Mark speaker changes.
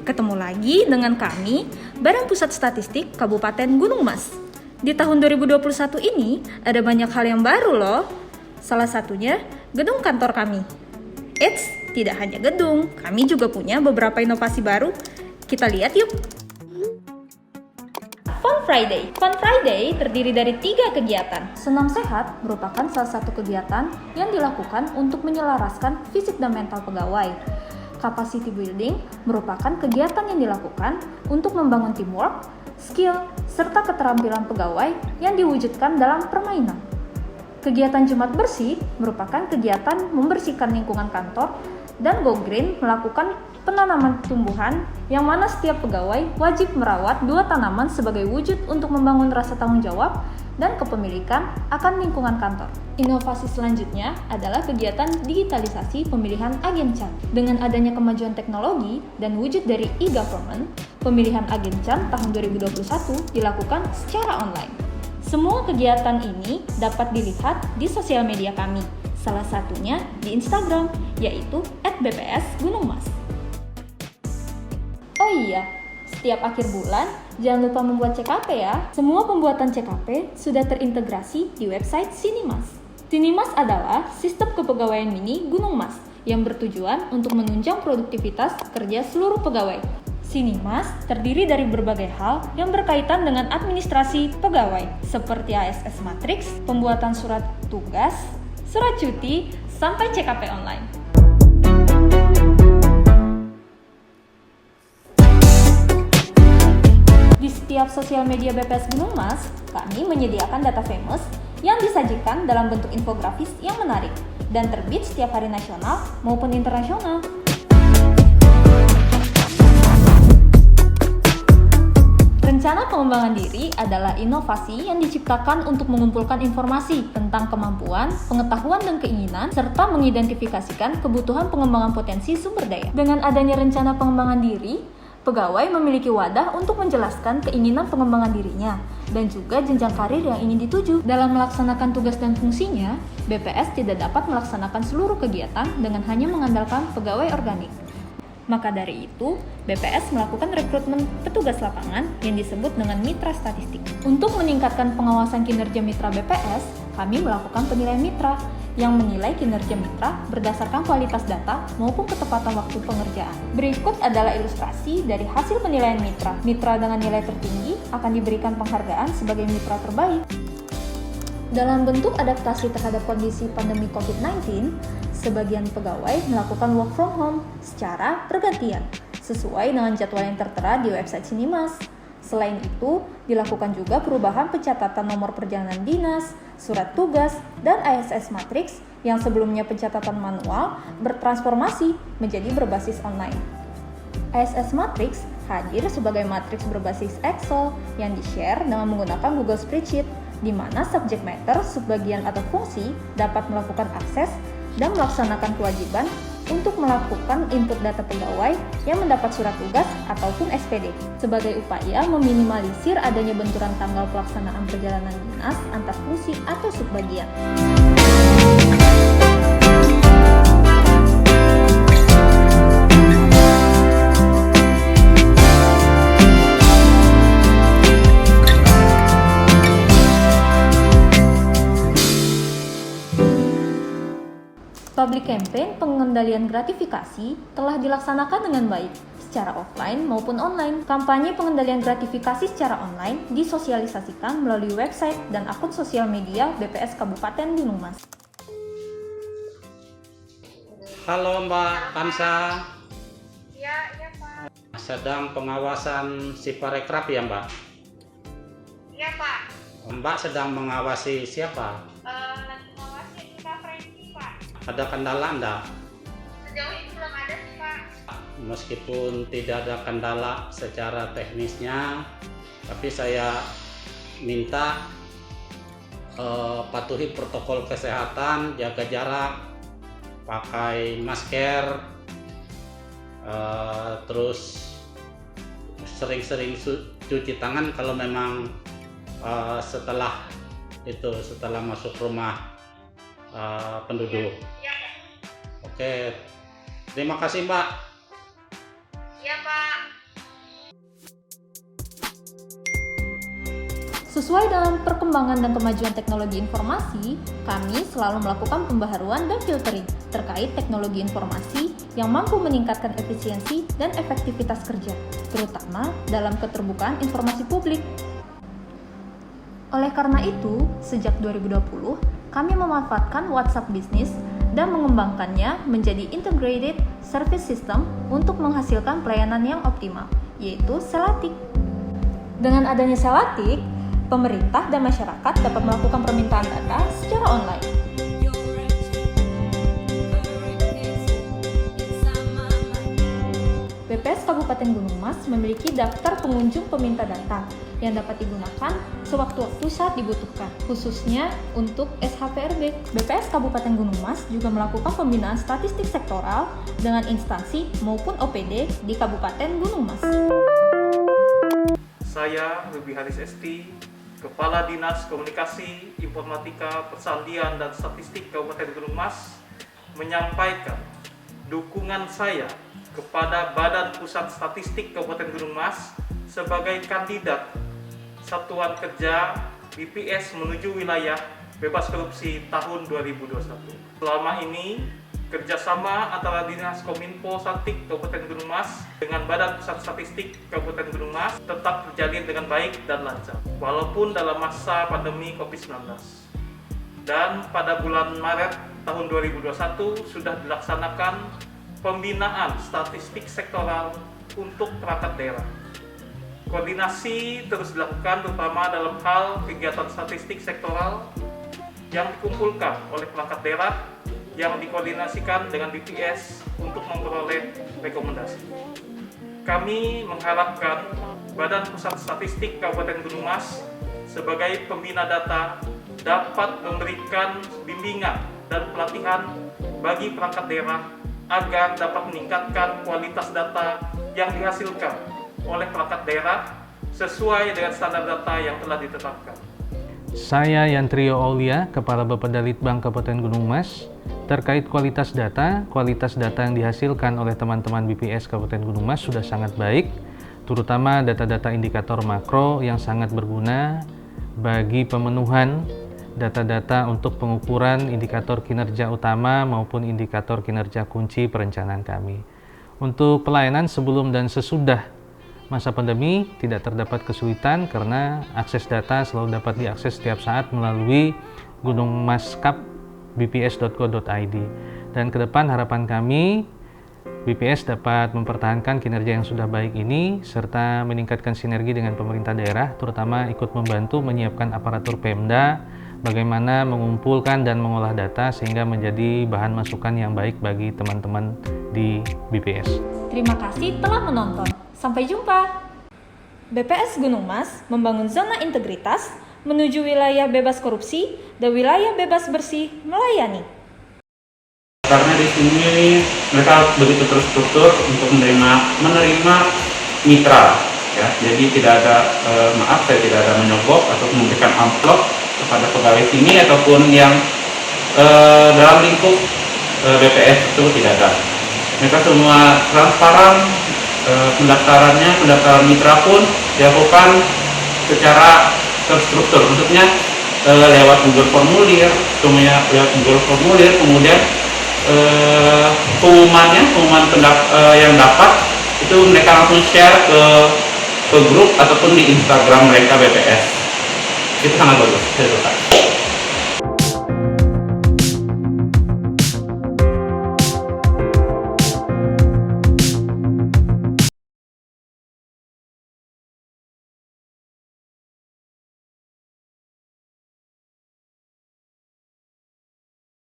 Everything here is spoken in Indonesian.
Speaker 1: Ketemu lagi dengan kami, Badan Pusat Statistik Kabupaten Gunung Mas. Di tahun 2021 ini, ada banyak hal yang baru loh. Salah satunya, gedung kantor kami. Eits, tidak hanya gedung, kami juga punya beberapa inovasi baru. Kita lihat yuk. Fun Friday. Fun Friday terdiri dari 3 kegiatan. Senam sehat merupakan salah satu kegiatan yang dilakukan untuk menyelaraskan fisik dan mental pegawai. Capacity building merupakan kegiatan yang dilakukan untuk membangun teamwork, skill, serta keterampilan pegawai yang diwujudkan dalam permainan. Kegiatan Jumat Bersih merupakan kegiatan membersihkan lingkungan kantor, dan Go Green melakukan penanaman tumbuhan yang mana setiap pegawai wajib merawat 2 tanaman sebagai wujud untuk membangun rasa tanggung jawab dan kepemilikan akan lingkungan kantor. Inovasi selanjutnya adalah kegiatan digitalisasi pemilihan agen CHAN. Dengan adanya kemajuan teknologi dan wujud dari e-government, pemilihan agen CHAN tahun 2021 dilakukan secara online. Semua kegiatan ini dapat dilihat di sosial media kami, salah satunya di Instagram, yaitu @bpsgunungmas. Oh iya, setiap akhir bulan, jangan lupa membuat CKP ya. Semua pembuatan CKP sudah terintegrasi di website Sinimas. Sinimas adalah sistem kepegawaian mini Gunung Mas yang bertujuan untuk menunjang produktivitas kerja seluruh pegawai. Sinimas terdiri dari berbagai hal yang berkaitan dengan administrasi pegawai, seperti ASS Matrix, pembuatan surat tugas, surat cuti, sampai CKP online. Di setiap sosial media BPS Gunung Mas, kami menyediakan data famous yang disajikan dalam bentuk infografis yang menarik dan terbit setiap hari nasional maupun internasional. Rencana pengembangan diri adalah inovasi yang diciptakan untuk mengumpulkan informasi tentang kemampuan, pengetahuan, dan keinginan, serta mengidentifikasikan kebutuhan pengembangan potensi sumber daya. Dengan adanya rencana pengembangan diri, pegawai memiliki wadah untuk menjelaskan keinginan pengembangan dirinya dan juga jenjang karir yang ingin dituju. Dalam melaksanakan tugas dan fungsinya, BPS tidak dapat melaksanakan seluruh kegiatan dengan hanya mengandalkan pegawai organik. Maka dari itu, BPS melakukan rekrutmen petugas lapangan yang disebut dengan mitra statistik. Untuk meningkatkan pengawasan kinerja mitra BPS, kami melakukan penilaian mitra yang menilai kinerja mitra berdasarkan kualitas data maupun ketepatan waktu pengerjaan. Berikut adalah ilustrasi dari hasil penilaian mitra. Mitra dengan nilai tertinggi akan diberikan penghargaan sebagai mitra terbaik. Dalam bentuk adaptasi terhadap kondisi pandemi COVID-19, sebagian pegawai melakukan work from home secara bergantian, sesuai dengan jadwal yang tertera di website Sinimas. Selain itu, dilakukan juga perubahan pencatatan nomor perjalanan dinas, surat tugas, dan ASS Matrix yang sebelumnya pencatatan manual bertransformasi menjadi berbasis online. ASS Matrix hadir sebagai matriks berbasis Excel yang di-share dengan menggunakan Google Spreadsheet, di mana subject matter, subbagian atau fungsi dapat melakukan akses dan melaksanakan kewajiban untuk melakukan input data pegawai yang mendapat surat tugas ataupun SPD, sebagai upaya meminimalisir adanya benturan tanggal pelaksanaan perjalanan dinas antar fungsi atau subbagian. Public campaign pengendalian gratifikasi telah dilaksanakan dengan baik, secara offline maupun online. Kampanye pengendalian gratifikasi secara online disosialisasikan melalui website dan akun sosial media BPS Kabupaten Gunung Mas.
Speaker 2: Halo Mbak Kansa.
Speaker 3: Iya Pak.
Speaker 2: Sedang pengawasan Siparekraf ya Mbak?
Speaker 3: Iya Pak.
Speaker 2: Mbak sedang mengawasi siapa?
Speaker 3: Lagi mengawasi Kak Frenzy Pak.
Speaker 2: Ada kendala enggak?
Speaker 3: Sejauh ini belum ada sih Pak.
Speaker 2: Meskipun tidak ada kendala secara teknisnya, tapi saya minta patuhi protokol kesehatan, jaga jarak, pakai masker, terus sering-sering cuci tangan kalau memang setelah masuk rumah penduduk.
Speaker 3: Iya Pak.
Speaker 2: Oke, terima kasih Mbak.
Speaker 3: Iya Pak.
Speaker 1: Sesuai dengan perkembangan dan kemajuan teknologi informasi, kami selalu melakukan pembaharuan dan filtering terkait teknologi informasi yang mampu meningkatkan efisiensi dan efektivitas kerja, terutama dalam keterbukaan informasi publik. Oleh karena itu, sejak 2020, kami memanfaatkan WhatsApp Business dan mengembangkannya menjadi Integrated Service System untuk menghasilkan pelayanan yang optimal, yaitu Selatik. Dengan adanya Selatik, pemerintah dan masyarakat dapat melakukan permintaan data secara online. BPS Kabupaten Gunung Mas memiliki daftar pengunjung peminta data yang dapat digunakan sewaktu-waktu saat dibutuhkan, khususnya untuk SHPRB. BPS Kabupaten Gunung Mas juga melakukan pembinaan statistik sektoral dengan instansi maupun OPD di Kabupaten Gunung Mas.
Speaker 4: Saya, Ruby Haris Esti, Kepala Dinas Komunikasi, Informatika, Persandian, dan Statistik Kabupaten Gunung Mas, menyampaikan dukungan saya kepada Badan Pusat Statistik Kabupaten Gunung Mas sebagai kandidat Satuan Kerja BPS menuju wilayah bebas korupsi tahun 2021. Selama ini, kerjasama antara Dinas Kominfo Statistik Kabupaten Gunung Mas dengan Badan Pusat Statistik Kabupaten Gunung Mas tetap terjalin dengan baik dan lancar, walaupun dalam masa pandemi COVID-19. Dan pada bulan Maret tahun 2021 sudah dilaksanakan pembinaan statistik sektoral untuk perangkat daerah. Koordinasi terus dilakukan terutama dalam hal kegiatan statistik sektoral yang dikumpulkan oleh perangkat daerah yang dikoordinasikan dengan BPS untuk memperoleh rekomendasi. Kami mengharapkan Badan Pusat Statistik Kabupaten Gunung Mas sebagai pembina data dapat memberikan bimbingan dan pelatihan bagi perangkat daerah agar dapat meningkatkan kualitas data yang dihasilkan oleh perangkat daerah sesuai dengan standar data yang telah ditetapkan.
Speaker 5: Saya Yantrio Aulia, Kepala Bapedalitbang Kabupaten Gunung Mas. Terkait kualitas data yang dihasilkan oleh teman-teman BPS Kabupaten Gunung Mas sudah sangat baik, terutama data-data indikator makro yang sangat berguna bagi pemenuhan data-data untuk pengukuran indikator kinerja utama maupun indikator kinerja kunci perencanaan kami. Untuk pelayanan sebelum dan sesudah masa pandemi tidak terdapat kesulitan karena akses data selalu dapat diakses setiap saat melalui gunungmaskap.bps.go.id. Dan ke depan harapan kami BPS dapat mempertahankan kinerja yang sudah baik ini serta meningkatkan sinergi dengan pemerintah daerah, terutama ikut membantu menyiapkan aparatur Pemda bagaimana mengumpulkan dan mengolah data sehingga menjadi bahan masukan yang baik bagi teman-teman di BPS.
Speaker 1: Terima kasih telah menonton. Sampai jumpa. BPS Gunung Mas membangun zona integritas menuju wilayah bebas korupsi dan wilayah bebas bersih melayani.
Speaker 2: Karena di sini mereka begitu terstruktur untuk menerima mitra, ya. Jadi tidak ada saya tidak ada menyogok atau memberikan amplop kepada pegawai sini ataupun yang dalam lingkup BPS itu tidak ada. Mereka semua transparan, pendaftaran mitra pun dilakukan secara terstruktur, maksudnya lewat Google Formulir, semuanya lewat Google Formulir, kemudian pengumuman yang dapat itu mereka langsung share ke grup ataupun di Instagram mereka BPS. Itu sangat bagus, saya suka.